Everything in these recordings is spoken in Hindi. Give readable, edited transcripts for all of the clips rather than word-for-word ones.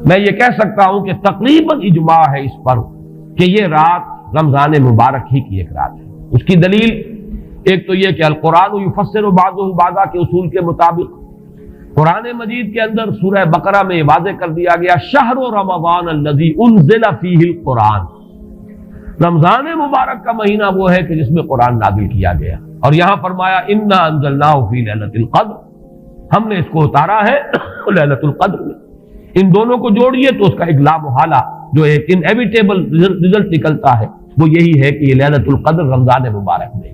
मैं ये कह सकता हूं कि तकरीबन इजमा है इस पर कि ये रात रमजान मुबारक ही की एक रात है। उसकी दलील एक तो यह कि अल कुरान युफस्सिरु बाज़ुहु बाज़ा के उसूल के मुताबिक कुरान मजीद के अंदर सूरह बकरा में वाज़ेह कर दिया गया शहरु रमज़ान अल्लज़ी उन्ज़िला फ़ीहिल कुरान, रमजान मुबारक का महीना वो है कि जिसमें कुरान नाज़िल किया गया। और यहां फरमाया इन्ना अंज़लनाहु फ़ी लैलतिल क़द्र, हमने इसको उतारा है लैलतुल क़द्र में। इन दोनों को जोड़िए तो उसका एक लामुहाला जो एक इनएविटेबल रिजल्ट निकलता है वो यही है कि ये लैलतुल क़द्र रमजान मुबारक में।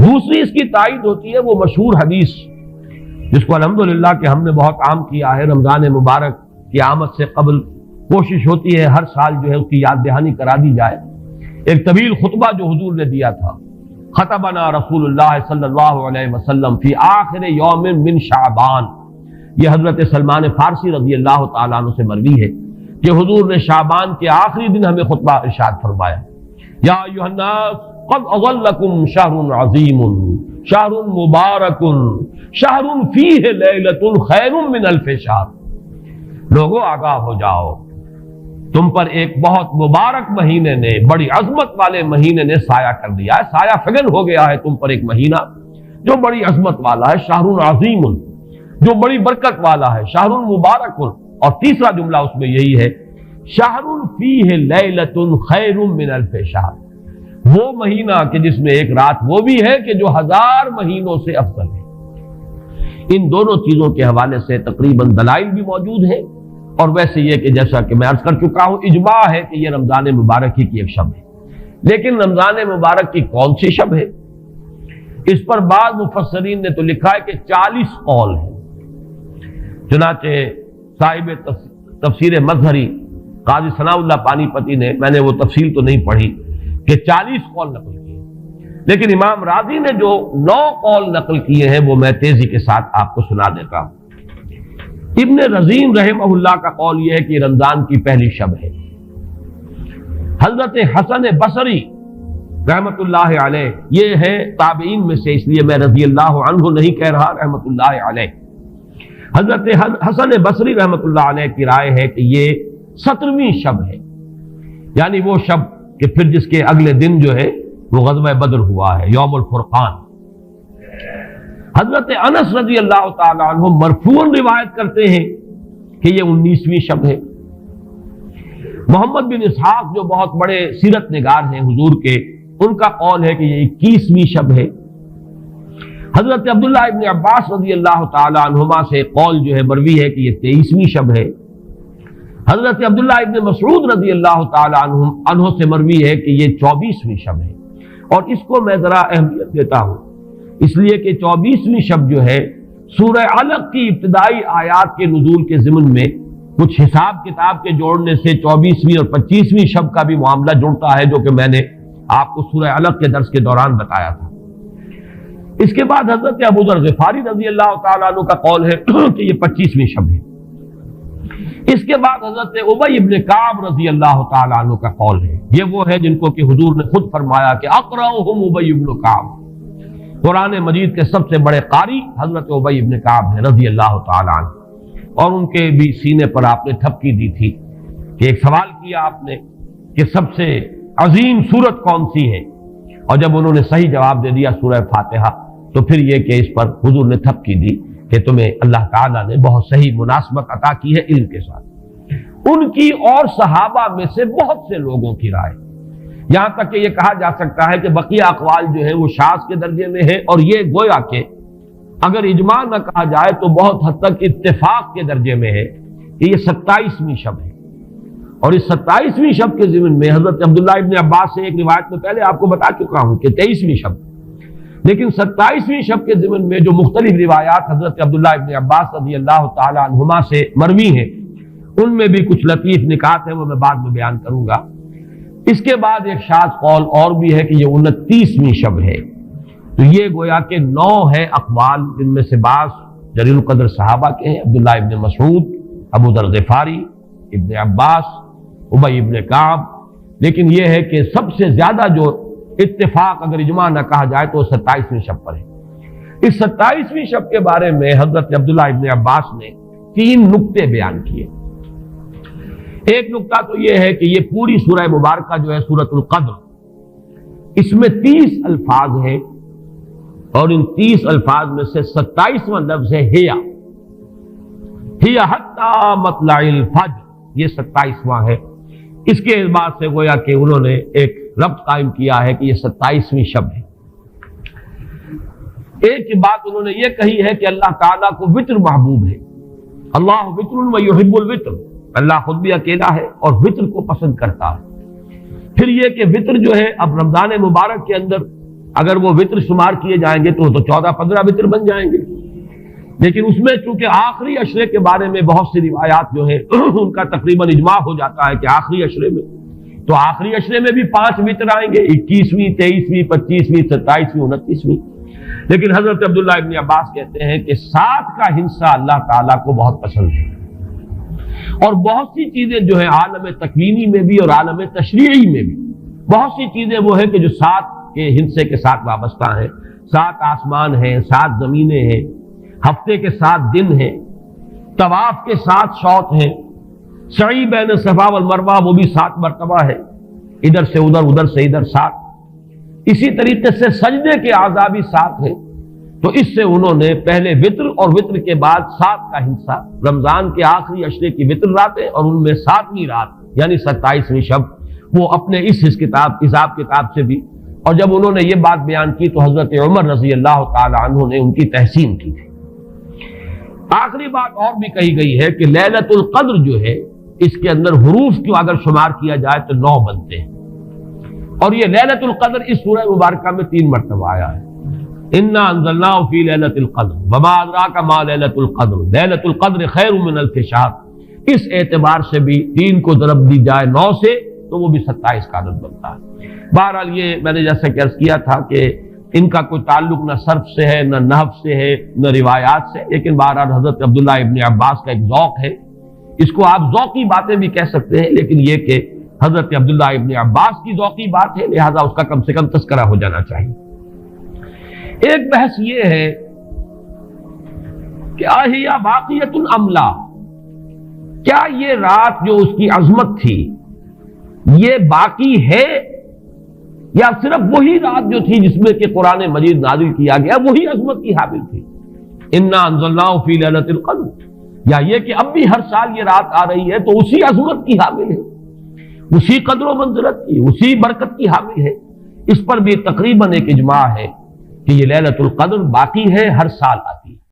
दूसरी इसकी तायद होती है वो मशहूर हदीस जिसको अल्हम्दुलिल्लाह कि हमने बहुत आम किया है। रमजान मुबारक की आमद से कबल कोशिश होती है हर साल जो है उसकी याद दहानी करा दी जाए। एक तवील खुतबा जो हुजूर ने दिया था, खतबना रसूलुल्लाह सल्लल्लाहु अलैहि वसल्लम फी आखिर यौमिन मिन शाबान, यह हजरत सलमान फारसी रज़ी अल्लाह तआला अन्हु से मरवी है कि हुजूर ने शाबान के आखिरी दिन हमें खुतबा इरशाद फरमाया, या अय्युहन्नास क़द अज़ल्लकुम शहरुन अज़ीमुन शहरुन मुबारकुन शहरुन फ़ीहि लैलतुन खैरुम मिन अल्फ़ि शहर। लोगों आगाह हो जाओ, तुम पर एक बहुत मुबारक महीने ने, बड़ी अजमत वाले महीने ने साया कर दिया है, साया फगन हो गया है तुम पर एक महीना जो बड़ी अजमत वाला है, शहरुन अज़ीमुन जो बड़ी बरकत वाला है, शहरुन मुबारकुन। और तीसरा जुमला उसमें यही है शहरुन फ़ीहि लैलतुन खैरुम मिन अल्फ़ि शहर, वो महीना कि जिसमें एक रात वो भी है कि जो 1000 महीनों से अफजल है। इन दोनों चीजों के हवाले से तकरीबन दलाइल भी मौजूद है। और वैसे ये कि जैसा कि मैं अर्ज कर चुका हूं इजमा है कि यह रमजान मुबारक ही की एक शब है। लेकिन रमजान मुबारक की कौन सी शब है, इस पर बाद मुफस्सरीन ने तो लिखा है कि 40 कौल है। चुनाचे साहिब तफसीर मजहरी काजी सनाउल्लाह पानीपती ने, मैंने वो तफसील तो नहीं पढ़ी, कि 40 कौल नकल किए, लेकिन इमाम राजी ने जो 9 कौल नकल किए हैं वो मैं तेजी के साथ आपको सुना देता हूं। इब्न रजीम रहमहुल्लाह का कौल यह है कि रमजान की पहली शब है। हजरत हसन बसरी रहमतुल्लाह अलैह, ये है ताबईन में से, इसलिए मैं रज़ी अल्लाह अन्हु नहीं कह रहा, रहमतुल्लाह अलैह। हजरत हसन बसरी रहमतुल्लाह अलैह की राय है कि ये 17वीं शब है, यानी वो शब कि फिर जिसके अगले दिन जो है वो ग़ज़वा बद्र हुआ है, यौमुल फुरक़ान। हजरत अनस रज़ी अल्लाह तआला अन्हु मरफ़ूअन रिवायत करते हैं कि ये 19वीं शब है। मोहम्मद बिन इसहाक़ जो बहुत बड़े सीरत निगार हैं हुजूर के, उनका कौल है कि ये 21वीं शब है। हजरत अब्दुल्लाह इब्न अब्बास रज़ी अल्लाह तआला अन्हुमा से कौल जो है मरवी है कि ये 23वीं शब है। हजरत अब्दुल्लाह इब्न मसऊद रज़ी अल्लाह तआला अन्हु से मरवी है कि ये 24वीं शब है। और इसको मैं जरा अहमियत देता हूं इसलिए कि 24वीं शब जो है सूरह अलग की इब्तिदाई आयात के नुज़ूल के ज़िमन में कुछ हिसाब किताब के जोड़ने से 24वीं और 25वीं शब का भी मामला जुड़ता है, जो कि मैंने आपको सूरह अलग के दर्स के दौरान बताया था। इसके बाद हजरत अबू ज़र ग़िफ़ारी रज़ी अल्लाह तआला अन्हु का कौल है कि ये 25वीं शब है। इसके बाद हजरत उबई इब्न काब रज़ी अल्लाह तआला अन्हु का कौल है। ये वो है जिनको कि हुजूर ने खुद फरमाया कि अक़रअहुम उबई इब्न काब, कुरान मजीद के सबसे बड़े कारी हजरत उबई इब्न काब है रज़ी अल्लाह तआला अन्हु। और उनके भी सीने पर आपने ठपकी दी थी कि एक सवाल किया आपने कि सबसे अजीम सूरत कौन सी है, और जब उन्होंने सही जवाब दे दिया सूरह फातिहा, तो फिर यह कि इस पर हुजूर ने ठपकी दी कि तुम्हें अल्लाह ताला ने बहुत सही मुनासबत अता की है इल्म के साथ। उनकी और सहाबा में से बहुत से लोगों की राय, यहां तक कि यह कहा जा सकता है कि बकिया अक़वाल जो है वो शाज़ के दर्जे में है, और ये गोया के अगर इजमा न कहा जाए तो बहुत हद तक इत्तेफाक के दर्जे में है कि ये 27वीं शब है। और इस 27वीं शब के ज़िमन में हजरत अब्दुल्लाह इब्न अब्बास से एक रिवायत में पहले आपको बता चुका हूं कि 23वीं शब, लेकिन 27वीं शब के ज़िमन में जो मुख्तलिफ रिवायात हजरत अब्दुल्लाह इब्न अब्बास रज़ी अल्लाह तआला अन्हुमा से मरवी हैं, उनमें भी कुछ लतीफ निकात है, वो मैं बाद में बयान करूंगा। इसके बाद एक शाज़ कौल और भी है कि ये 29वीं शब है। तो ये गोया के 9 है अक़वाल, जिनमें से बास जलील क़द्र सहाबा के हैं, अब्दुल्लाह इब्न मसऊद, अबू ज़र ग़िफ़ारी, इब्न अब्बास, उबई इब्न काब। लेकिन यह है कि सबसे ज्यादा जो इत्तेफाक अगर इजमा न कहा जाए तो 27वीं शब पर है। इस 27वीं शब के बारे में हजरत अब्दुल्लाह इब्न अब्बास ने 3 नुक्ते बयान किए। एक नुक्ता तो यह है कि ये पूरी सूरह मुबारका जो है सूरतुल कद्र, इसमें 30 अल्फाज हैं और इन 30 अल्फाज में से 27वां लफ्ज है हिया हत्ता मतलाइल फज्र, ये 27वां है। इसके बाद से गोया कि उन्होंने एक रब्त कायम किया है कि ये 27वीं शब है। एक बात उन्होंने ये कही है कि अल्लाह ताला को वित्र महबूब है, अल्लाह वित्रुन व युहिब्बुल वित्र, अल्लाह खुद भी अकेला है और वित्र को पसंद करता है। फिर यह कि वित्र जो है अब रमजान मुबारक के अंदर अगर वो वित्र शुमार किए जाएंगे तो 14-15 वित्र बन जाएंगे, लेकिन उसमें चूंकि आखिरी अशरे के बारे में बहुत सी रिवायात जो है उनका तकरीबन इजमा हो जाता है कि आखिरी अशरे में, तो आखिरी अशरे में भी 5 वित्र आएंगे, 21वीं, 23वीं, 25वीं, 27वीं, 29वीं। लेकिन हजरत अब्दुल्लाह इब्न अब्बास कहते हैं कि 7 का हिस्सा अल्लाह ताला को बहुत पसंद है। और बहुत सी चीजें जो है आलम तकवीनी में भी और आलम तशरीई में भी बहुत सी चीजें वो है कि जो 7 के हिस्से के साथ वाबस्ता हैं। 7 आसमान हैं, 7 जमीनें हैं, हफ्ते के 7 दिन हैं, तवाफ के 7 शौत हैं, सई बैन सफा वल मरवा वो भी 7 मरतबा है, इधर से उधर उधर से इधर 7। इसी तरीके से सजदे के आज़ा भी 7 हैं। तो इससे उन्होंने पहले वित्र और वित्र के बाद 7 का हिस्सा रमजान के आखिरी अशरे की वित्र रातें और उनमें 7वीं रात यानी 27वीं शब वो अपने इस हिसाब किताब से भी। और जब उन्होंने ये बात बयान की तो हजरत उमर रजी अल्लाह ताला अन्हु ने उनकी तहसीन की थी। आखिरी बात और भी कही गई है कि लैलतुल कद्र जो है इसके अंदर हुरूफ को अगर शुमार किया जाए तो 9 बनते हैं। और ये लैलतुल कद्र इस सूरह मुबारका में 3 मरतबा आया है। इन्ना अंज़लनाहु फी लैलतिल कद्र वमा अदराका मा लैलतुल कद्र लैलतुल कद्र खैरुम मिनल फिशार। इस एतबार से भी 3 को ज़रब दी जाए 9 से तो वो भी 27 का अदद बनता है। बहरहाल ये मैंने जैसे अर्ज किया था कि इनका कोई ताल्लुक न सर्फ से है, न नहव से है, न रिवायात से, लेकिन बहरहाल हजरत अब्दुल्लाह इब्न अब्बास का एक ज़ौक़ है। इसको आप ज़ौक़ी बातें भी कह सकते हैं, लेकिन यह कि हजरत अब्दुल्लाह इब्न अब्बास की ज़ौक़ी बात है, लिहाजा उसका कम से कम तज़किरा हो जाना चाहिए। एक बहस ये है कि आहिया बाक़ियतुन अमला, क्या ये रात जो उसकी अज़मत थी ये बाकी है या सिर्फ वही रात जो थी जिसमें कि कुरान मजीद नाजिल किया गया वही अज़मत की हामिल थी। इन्ना अंज़लनाहु फी लैलतिल कद्र, या ये कि अब भी हर साल ये रात आ रही है तो उसी अज़मत की हामिल है, उसी कद्र व मंज़रत की, उसी बरकत की हामिल है। इस पर भी तकरीबन एक इजमा है कि ये लैलतुल कद्र बाकी है, हर साल आती है।